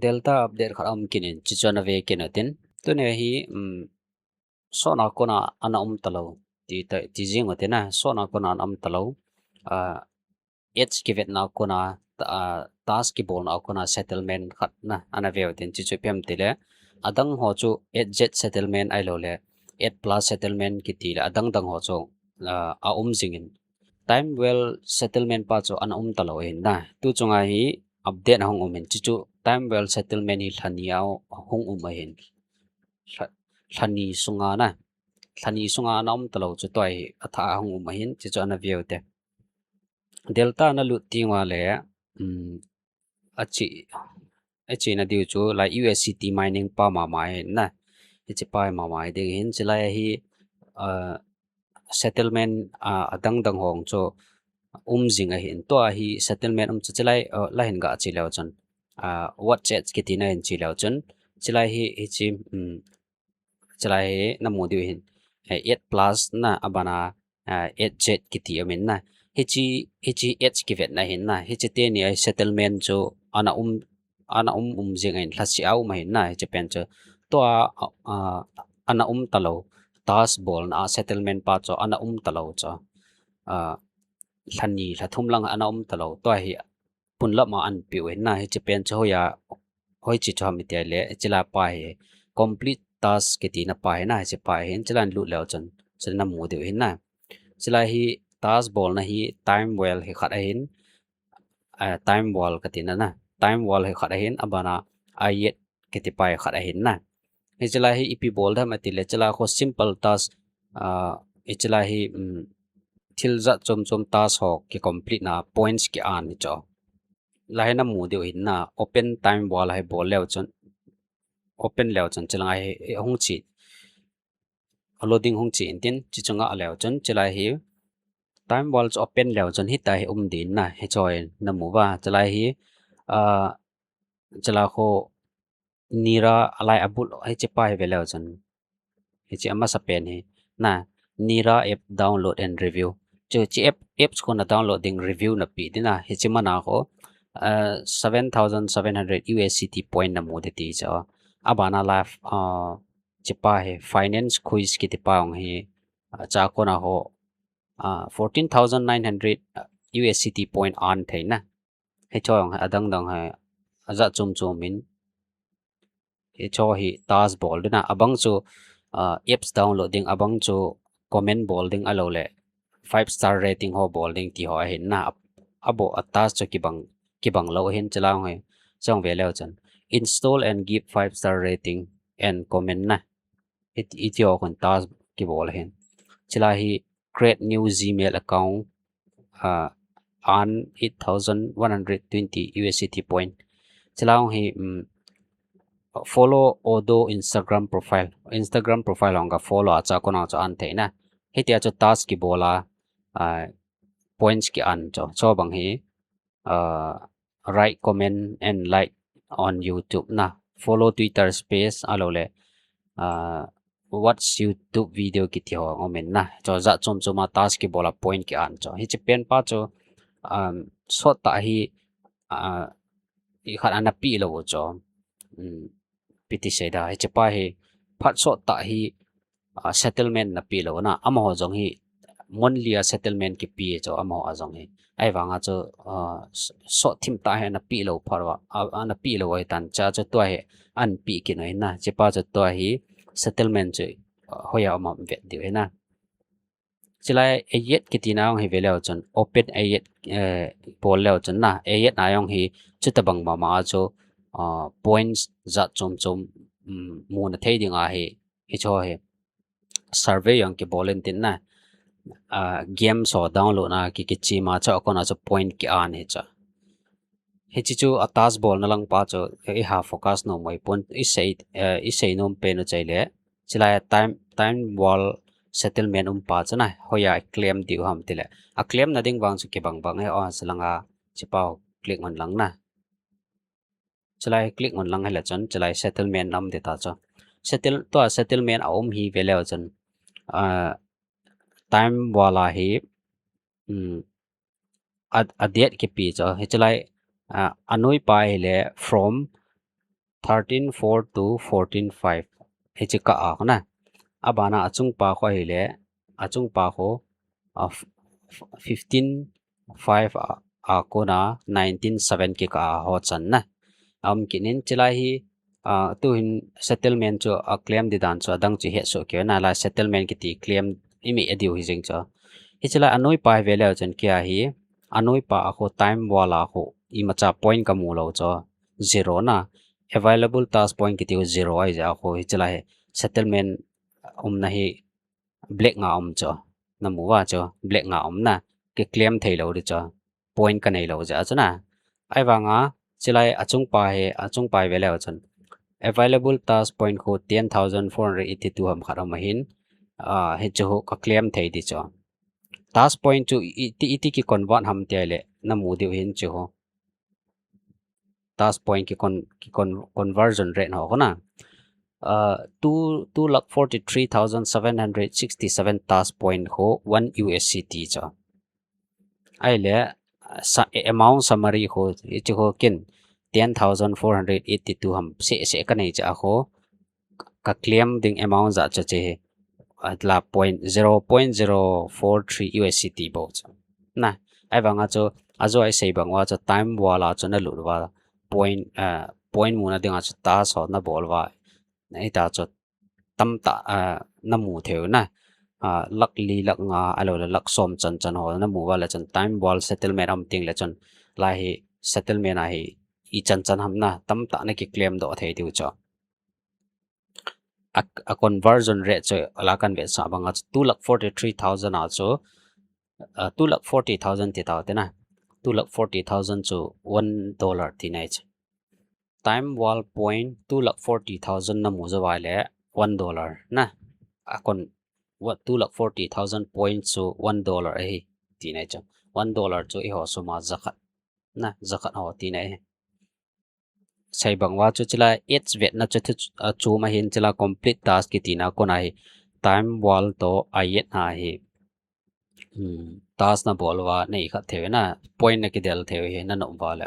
delta update kharam kinin chichona ve kinatin tune hi sona kona ana talo ti jing otena sona kona am talo h kivet na kona task ki bol na kona settlement khat na ana ve otin chichu pem tile adang ho chu h settlement ai lo le h plus settlement ki ti la adang dang ho chu a jingin time well settlement pa chu ana talo hin na tu chunga hi update hong umen chu time well settlement hi thaniao hong hin thani sunga na thani sunga nam talo chu toi atha hong hin chu ana view te delta na lu tingwa le achi na diu chu like USCT mining pa ma mai na ichi pa ma mai de hin chilai hi settlement adang dang hong chu jinga hin to hi settlement chilai la hin ga chi law chon what chats ki tina hin chi law chon chilai hi chi chilai na mo diu hin 8 plus na abana 8 jet ki ti amen na hichi h ki vet na hin na hichi te ni settlement chu ana jinga hin thasi au ma hin na hichi pen chu to ana talo tas bol na settlement pa chu ana talo cha thani thum lang ana talo to hi punla ma an pi we na hi pen cho ya hoi chi chom ti le chila pa hi complete task ke ti na pa na hi pa hin chilan lu lew chon china mu de hin na chila hi task bol na hi time well hi khat hin time wall ke ti na time wall hi khat hin abana ayet ke ti pa khat hin na hi chila hi ip bol da ma ti le chila ko simple task chila hi thil za chom task ho ki complete na points ki an ni cho lai na mu de hin na open time wall hai bol lew chon open lew chon chila hi hong chi loading hong chi tin chi chunga lew chon chila hi time wall open lew chon hi tai din na he choi na mu wa chila hi chila kho nira alai abul hai che pai ve lew chon hi chi ama sa pen hi na nira app download and review chi apps ko na downloading review na pi dina hi chi mana ko 7700 USCT point na mo de ti cha abana live chi pa he finance quiz ki ti pa ong hi cha ko na ho 14900 USCT point on thaina he chong adang dang ha aza chum min he cho hi task bol dina abang chu apps downloading abang chu comment bolding alo le 5 star rating ho bolding ti ho hin na abo atas cho ki bang lo hin chalao he chong ve lew chan install and give 5 star rating and comment na it yo kon task ki bol hin chila hi create new gmail account on 8120 USCT point chalao hi follow odo Instagram profile onga follow acha kona cha an theina hetia cho task ki bola points ki an cho bang hi write comment and like on YouTube na follow Twitter space alole watch YouTube video ki ti ho omen na cho za chom choma task ki bola point ki an cho hi che pen pa cho so ta hi i khat ana pi lo cho piti seda hi che pa hi phat so ta hi settlement na pi lo na ama ho jong hi monthly settlement ki pi cho ama ho jong hi ai wanga cho so thim ta he na pi lo pharwa ana pi lo ai tan cha cho to he an pi ki noi na che pa cho to hi settlement che hoya ma vet di he na chilai ayet ki ti naung hi veleo chon open ayet pol leo chon na ayet ayong hi chutabang ma cho points za chom mu na thei dinga hi cho he survey yang ki bolen tin na game so download na ki chi ma cha ko na cho point ki an he cha he chi chu atas bol na lang pa cho e ha focus no moi pon i sei nom pe no chaile chilai time wall settlement pa chana hoya claim diu ham tile a claim na ding wang chu ki bang he on salanga chipao click on lang na chilai click on lang hala chon chilai settlement nam de ta cho settlement hi veleo chon time wala hi adet ki pi cho he chilai anoi pa hele from 13.4 to 14.5 he chi ka a na abana achung pa kho hi le achung pa kho 15.5 a ko na 19.7 ki ka ho chan na kinin chilai hi tu hin settlement cho a claim di dan cho dang chi he so ke na la settlement ki ti claim imi adiu hi jing cho hi chila anoi pa ve le chen kya hi anoi pa a kho time wala kho I macha point ka mu lo cho 0 na available task point ki ti 0 ai ja kho hi chila he settlement na hi black nga cho na mu wa cho black nga na ke claim thei lo ri cho point ka nei lo ja cha na ai wa nga chilai achung pa ve le chen available task point ko 10,482 ham kharam hin he cho ka claim thei di cho task point chu iti ki convert ham te le na mu de hin chu task point ki conversion rate ho na 2,43,767 task point ho 1 USDT cho ai le amount summary ho chu ho kin 10,482 ham se ka nei cha ho ka claim ding amount za cha che atla 0.043 USDT bo na ai wanga cho azo ai sei bangwa cha time wala cho na lu wa point mu na dinga cha ta so na bol wa nei ta cho tam ta na mu theu na lak li lak nga alo lak som chan ho na mu wa la chan time wall settlement am ting la chan la hi settlement a hi I chan ham na tam ta na ki claim do thei diu cho a conversion rate cho ala kan ve sa banga 2,43,000 also 2,40,000 ti ta na 2,40,000 cho $1 ti nai time wall point 2,40,000 na mu za wa le $1 na akon what 2,40,000 points so $1 ai ti nai cha $1 cho I ho so ma zakat na zakat ho ti nai sai bangwa chu chila h vet na chu ma hin chila complete task ki tina ko nai time wall to ayet na hi task na bolwa nei kha the na point na ki del the hi na no wala